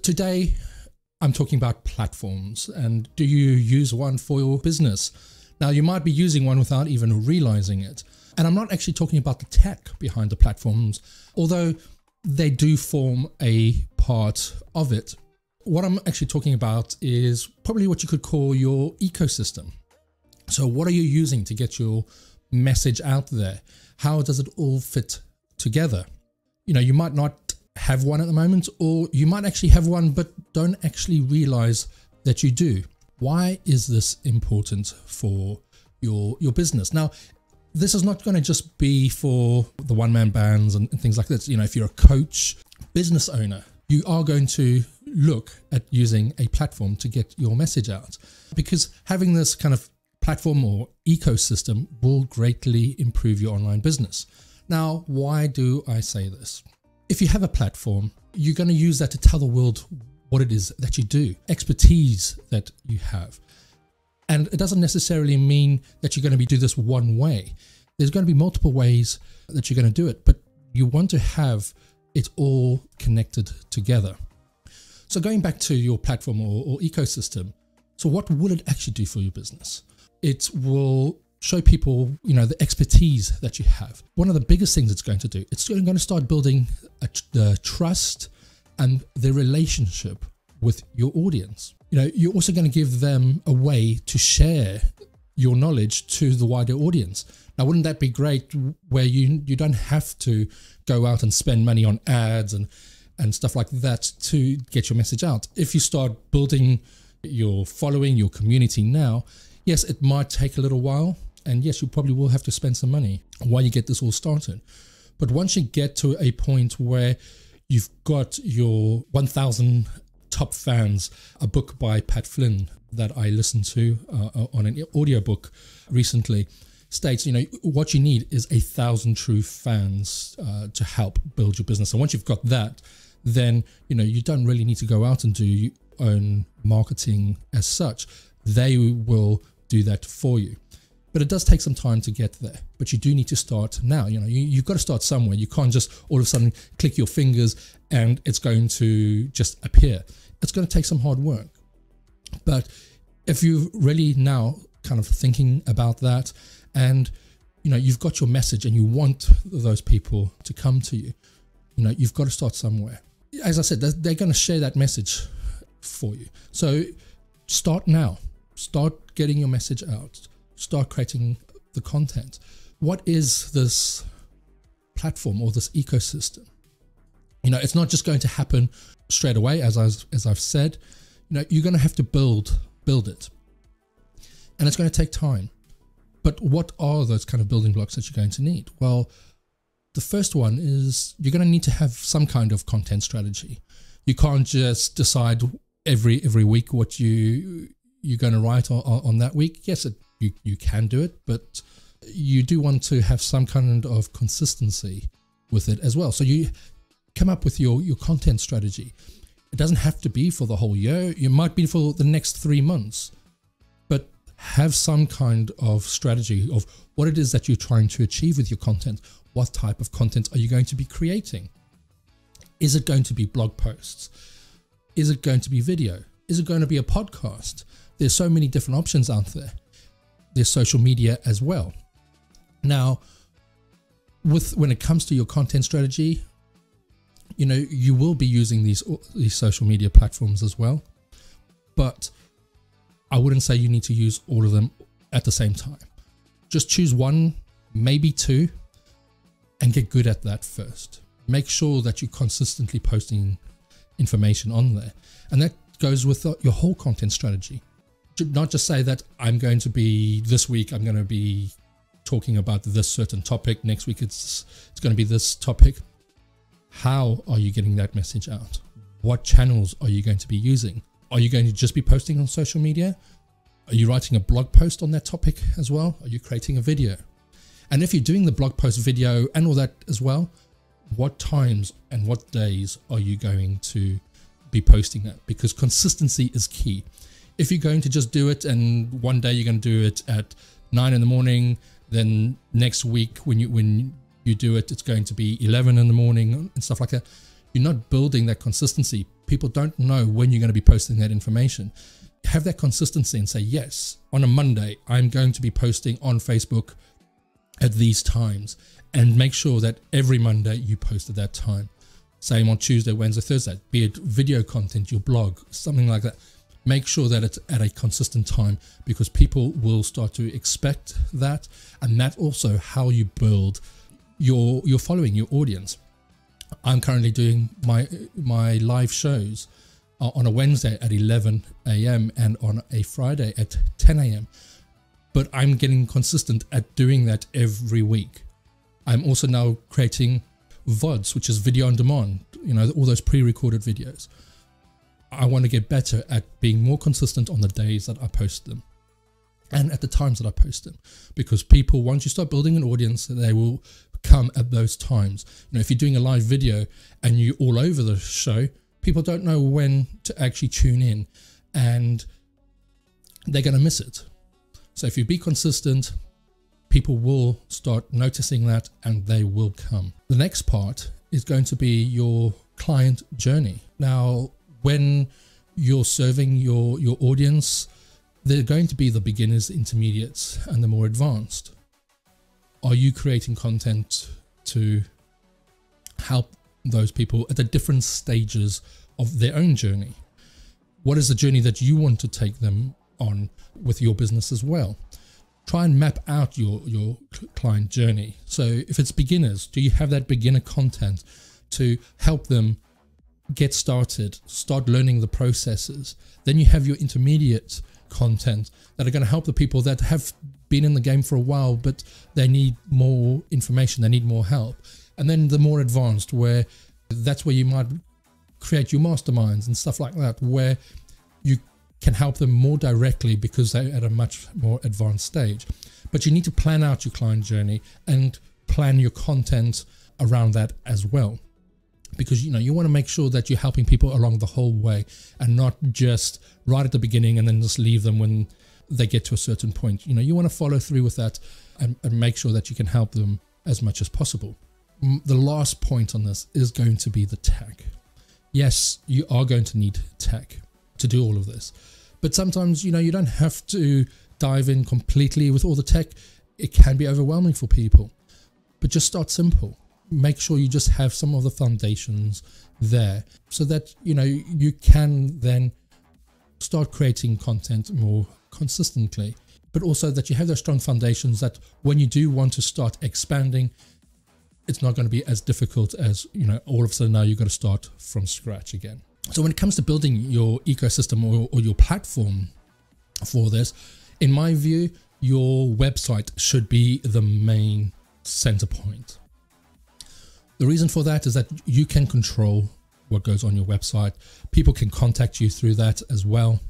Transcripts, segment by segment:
Today, I'm talking about platforms, and do you use one for your business? Now, you might be using one without even realizing it. And I'm not actually talking about the tech behind the platforms, although they do form a part of it. What I'm actually talking about is probably what you could call your ecosystem. So what are you using to get your message out there? How does it all fit together? You might not have one at the moment, or you might actually have one but don't actually realize that you do. Why is this important for your business? Now, this is not going to just be for the one-man bands and things like this. If you're a coach, business owner, you are going to look at using a platform to get your message out, because having this kind of platform or ecosystem will greatly improve your online business. Now, why do I say this? If you have a platform, you're going to use that to tell the world what it is that you do, expertise that you have. And it doesn't necessarily mean that you're going to do this one way. There's going to be multiple ways that you're going to do it, but you want to have it all connected together. So going back to your platform or ecosystem, so what will it actually do for your business? It will show people, the expertise that you have. One of the biggest things it's going to do, it's going to start building the trust and the relationship with your audience. You're also going to give them a way to share your knowledge to the wider audience. Now, wouldn't that be great, where you don't have to go out and spend money on ads and stuff like that to get your message out? If you start building your following, your community now, yes, it might take a little while, and yes, you probably will have to spend some money while you get this all started. But once you get to a point where you've got your 1,000 top fans, a book by Pat Flynn that I listened to on an audiobook recently states, what you need is 1,000 true fans to help build your business. And once you've got that, then, you don't really need to go out and do your own marketing as such. They will do that for you. But it does take some time to get there. But you do need to start now. You've got to start somewhere. You can't just all of a sudden click your fingers and it's going to just appear. It's going to take some hard work. But if you're really now kind of thinking about that, and you've got your message and you want those people to come to you, you've got to start somewhere. As I said, they're going to share that message for you. So start now. Start getting your message out. Start creating the content. What is this platform or this ecosystem? It's not just going to happen straight away, as I've said. You're going to have to build it, and it's going to take time. But what are those kind of building blocks that you're going to need? Well, the first one is you're going to need to have some kind of content strategy. You can't just decide every week what you're going to write on that week. Yes, you can do it, but you do want to have some kind of consistency with it as well. So you come up with your content strategy. It doesn't have to be for the whole year. It might be for the next 3 months, but have some kind of strategy of what it is that you're trying to achieve with your content. What type of content are you going to be creating? Is it going to be blog posts? Is it going to be video? Is it going to be a podcast? There's so many different options out there. There's social media as well. Now, when it comes to your content strategy, you will be using these social media platforms as well, but I wouldn't say you need to use all of them at the same time. Just choose one, maybe two, and get good at that first. Make sure that you're consistently posting information on there, and that goes with your whole content strategy. Not just say that this week I'm going to be talking about this certain topic. Next week it's going to be this topic. How are you getting that message out? What channels are you going to be using? Are you going to just be posting on social media? Are you writing a blog post on that topic as well? Are you creating a video? And if you're doing the blog post, video and all that as well, what times and what days are you going to be posting that? Because consistency is key. If you're going to just do it and one day you're going to do it at 9 in the morning, then next week when you do it, it's going to be 11 in the morning and stuff like that. You're not building that consistency. people don't know when you're going to be posting that information. Have that consistency and say, yes, on a Monday, I'm going to be posting on Facebook at these times, and make sure that every Monday you post at that time. Same on Tuesday, Wednesday, Thursday, be it video content, your blog, something like that. Make sure that it's at a consistent time, because people will start to expect that. And that's also how you build your following, your audience. I'm currently doing my live shows on a Wednesday at 11 a.m. and on a Friday at 10 a.m. But I'm getting consistent at doing that every week. I'm also now creating VODs, which is video on demand, all those pre-recorded videos. I want to get better at being more consistent on the days that I post them and at the times that I post them, because people, once you start building an audience, they will come at those times. If you're doing a live video and you're all over the show, people don't know when to actually tune in, and they're going to miss it. So if you be consistent, people will start noticing that and they will come. The next part is going to be your client journey. Now, when you're serving your audience, they're going to be the beginners, intermediates, and the more advanced. Are you creating content to help those people at the different stages of their own journey? What is the journey that you want to take them on with your business as well? Try and map out your client journey. So if it's beginners, do you have that beginner content to help them get started, start learning the processes? Then you have your intermediate content that are going to help the people that have been in the game for a while, but they need more information, they need more help. And then the more advanced, where that's where you might create your masterminds and stuff like that, where you can help them more directly because they're at a much more advanced stage. But you need to plan out your client journey and plan your content around that as well, because you want to make sure that you're helping people along the whole way and not just right at the beginning and then just leave them when they get to a certain point. You want to follow through with that and make sure that you can help them as much as possible. The last point on this is going to be the tech. Yes, you are going to need tech to do all of this, but sometimes you don't have to dive in completely with all the tech. It can be overwhelming for people, but just start simple. Make sure you just have some of the foundations there, so that you can then start creating content more consistently, but also that you have those strong foundations that when you do want to start expanding, it's not going to be as difficult as all of a sudden now you've got to start from scratch again. So when it comes to building your ecosystem or your platform for this, in my view, your website should be the main center point. The reason for that is that you can control what goes on your website. People can contact you through that as well.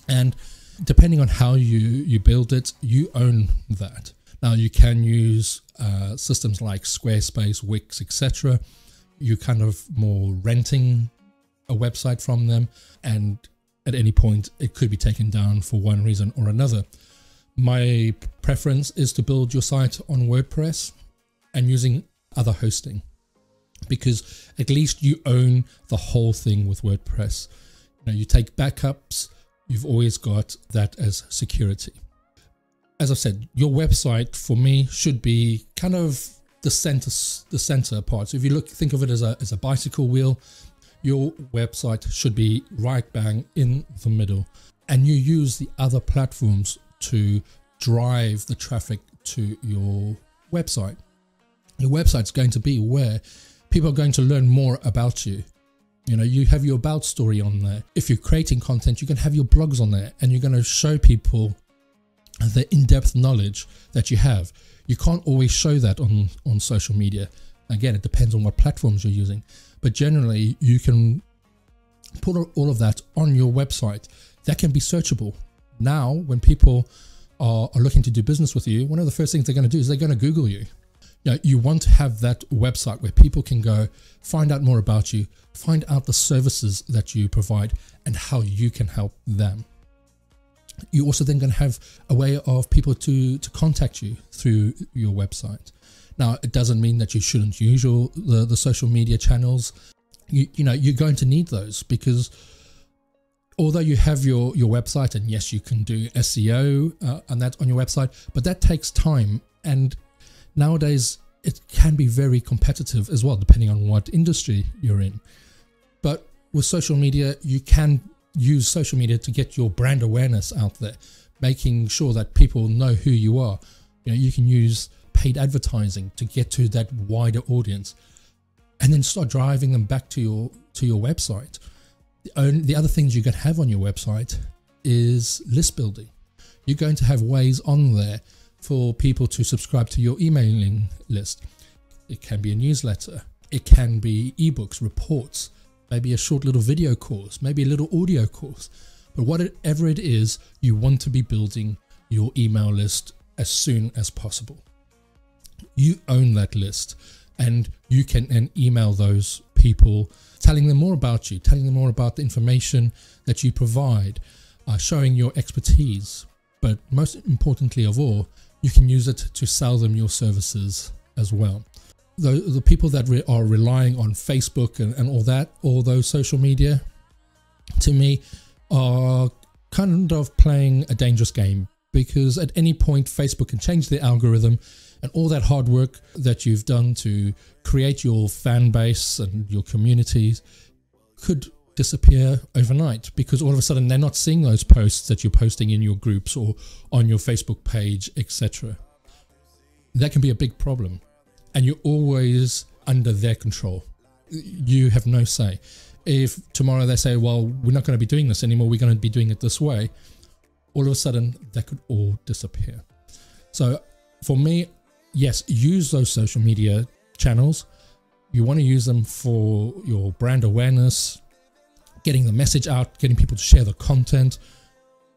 And depending on how you build it, you own that. Now you can use systems like Squarespace, Wix, etc. You're kind of more renting a website from them, and at any point it could be taken down for one reason or another. My preference is to build your site on WordPress and using other hosting, because at least you own the whole thing with WordPress. You take backups, you've always got that as security. As I've said, your website for me should be kind of the center part. So if you think of it as a bicycle wheel, your website should be right bang in the middle, and you use the other platforms to drive the traffic to your website. Your website's going to be where people are going to learn more about you. You have your about story on there. If you're creating content, you can have your blogs on there, and you're going to show people the in-depth knowledge that you have. You can't always show that on social media. Again, it depends on what platforms you're using, but generally you can put all of that on your website. That can be searchable. Now, when people are looking to do business with you, one of the first things they're going to do is they're going to Google you. You want to have that website where people can go find out more about you, find out the services that you provide and how you can help them. You're also then going to have a way of people to contact you through your website. Now, it doesn't mean that you shouldn't use the social media channels. you're going to need those, because although you have your website, and yes, you can do SEO and that on your website, but that takes time. And nowadays it can be very competitive as well, depending on what industry you're in. But with social media, you can use social media to get your brand awareness out there, making sure that people know who you are. You can use paid advertising to get to that wider audience, and then start driving them back to your website. The other things you can have on your website is list building. You're going to have ways on there for people to subscribe to your emailing list. It can be a newsletter, it can be ebooks, reports, maybe a short little video course, maybe a little audio course. But whatever it is, you want to be building your email list as soon as possible. You own that list, and you can then email those people, telling them more about you, telling them more about the information that you provide, showing your expertise. But most importantly of all, you can use it to sell them your services as well. The people that are relying on Facebook and all those social media, to me, are kind of playing a dangerous game, because at any point Facebook can change the algorithm, and all that hard work that you've done to create your fan base and your communities could disappear overnight, because all of a sudden they're not seeing those posts that you're posting in your groups or on your Facebook page, etc. That can be a big problem, and you're always under their control. You have no say. If tomorrow they say, well, we're not going to be doing this anymore, we're going to be doing it this way, all of a sudden that could all disappear. So for me, yes, use those social media channels. You want to use them for your brand awareness, getting the message out, getting people to share the content.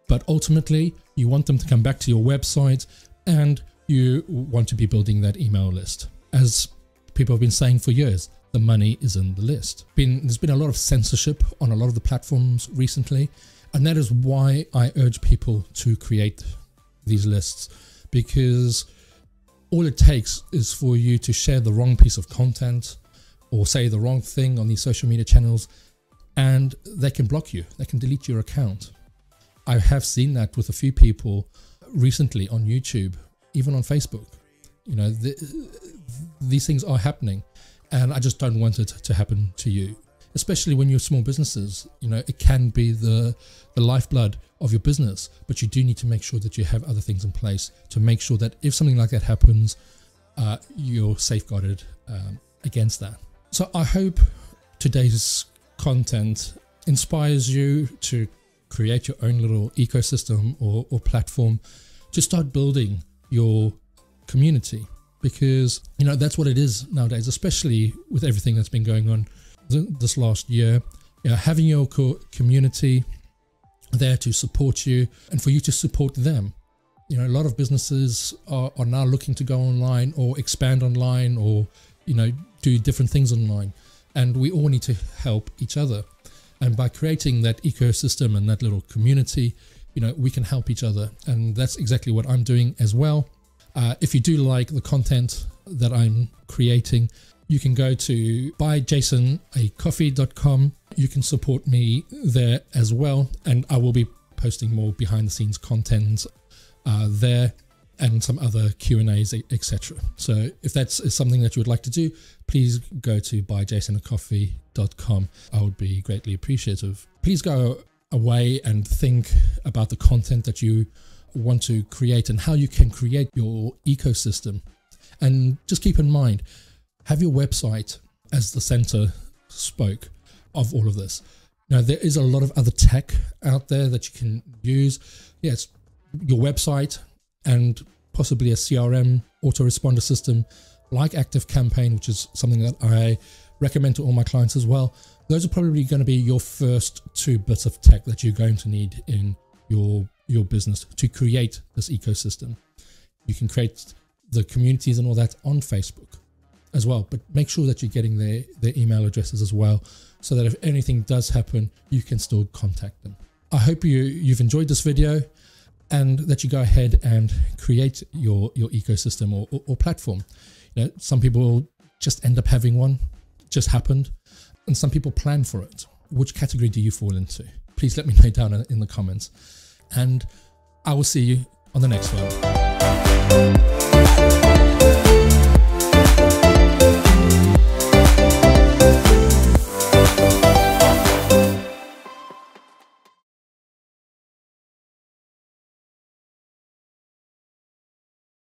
But ultimately, you want them to come back to your website, and you want to be building that email list. As people have been saying for years, the money is in the list. There's been a lot of censorship on a lot of the platforms recently, and that is why I urge people to create these lists, because all it takes is for you to share the wrong piece of content or say the wrong thing on these social media channels, and they can block you. They can delete your account. I have seen that with a few people recently on YouTube, even on Facebook. These things are happening, and I just don't want it to happen to you, especially when you're small businesses. It can be the lifeblood of your business, but you do need to make sure that you have other things in place to make sure that if something like that happens, you're safeguarded against that. So I hope today's content inspires you to create your own little ecosystem or platform to start building your community, because that's what it is nowadays, especially with everything that's been going on this last year. Having your community there to support you and for you to support them. A lot of businesses are now looking to go online or expand online, or do different things online, and we all need to help each other. And by creating that ecosystem and that little community, we can help each other, and that's exactly what I'm doing as well. If you do like the content that I'm creating, you can go to buyjasonacoffee.com. You can support me there as well, and I will be posting more behind the scenes content there, and some other Q&As, etc. So if that's something that you would like to do, please go to buyjasonacoffee.com. I would be greatly appreciative. Please go away and think about the content that you want to create and how you can create your ecosystem. And just keep in mind, have your website as the center spoke of all of this. Now, there is a lot of other tech out there that you can use. Yes, your website and possibly a CRM autoresponder system like ActiveCampaign, which is something that I recommend to all my clients as well. Those are probably going to be your first two bits of tech that you're going to need in your business to create this ecosystem. You can create the communities and all that on Facebook as well, but make sure that you're getting their email addresses as well, so that if anything does happen, you can still contact them. I hope you've enjoyed this video, and that you go ahead and create your ecosystem or platform. Some people just end up having one, just happened. and some people plan for it. Which category do you fall into? Please let me know down in the comments. And I will see you on the next one.